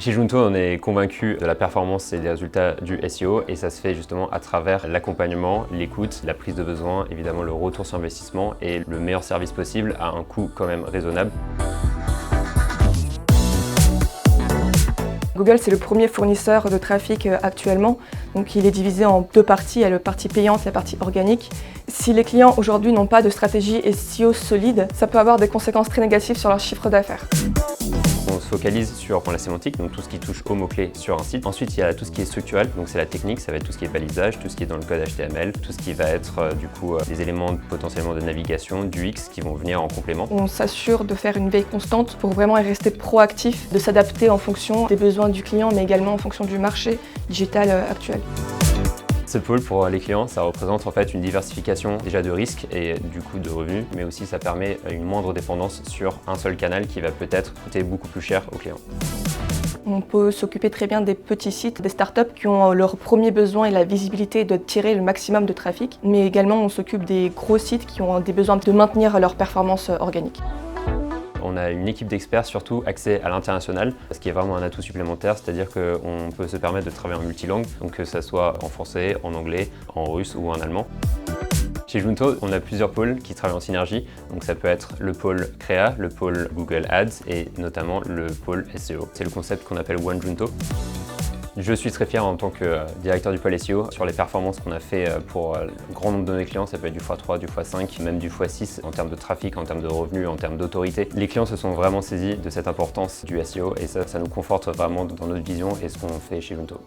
Chez Junto, on est convaincu de la performance et des résultats du SEO et ça se fait justement à travers l'accompagnement, l'écoute, la prise de besoin, évidemment le retour sur investissement et le meilleur service possible à un coût quand même raisonnable. Google, c'est le premier fournisseur de trafic actuellement, donc il est divisé en deux parties, il y a la partie payante et la partie organique. Si les clients aujourd'hui n'ont pas de stratégie SEO solide, ça peut avoir des conséquences très négatives sur leur chiffre d'affaires. On se focalise sur la sémantique, donc tout ce qui touche aux mots-clés sur un site. Ensuite, il y a tout ce qui est structurel, donc c'est la technique, ça va être tout ce qui est balisage, tout ce qui est dans le code HTML, tout ce qui va être des éléments potentiellement de navigation, du X qui vont venir en complément. On s'assure de faire une veille constante pour vraiment rester proactif, de s'adapter en fonction des besoins du client, mais également en fonction du marché digital actuel. Ce pôle pour les clients, ça représente en fait une diversification déjà de risques et du coup de revenus, mais aussi ça permet une moindre dépendance sur un seul canal qui va peut-être coûter beaucoup plus cher aux clients. On peut s'occuper très bien des petits sites, des startups qui ont leur premier besoin et la visibilité de tirer le maximum de trafic, mais également on s'occupe des gros sites qui ont des besoins de maintenir leur performance organique. On a une équipe d'experts surtout axée à l'international, ce qui est vraiment un atout supplémentaire, c'est-à-dire qu'on peut se permettre de travailler en multilangue, donc que ça soit en français, en anglais, en russe ou en allemand. Chez Junto, on a plusieurs pôles qui travaillent en synergie, donc ça peut être le pôle créa, le pôle Google Ads et notamment le pôle SEO. C'est le concept qu'on appelle One Junto. Je suis très fier en tant que directeur du pôle SEO sur les performances qu'on a fait pour le grand nombre de nos clients. Ça peut être du x3, du x5, même du x6 en termes de trafic, en termes de revenus, en termes d'autorité. Les clients se sont vraiment saisis de cette importance du SEO et ça nous conforte vraiment dans notre vision et ce qu'on fait chez Junto.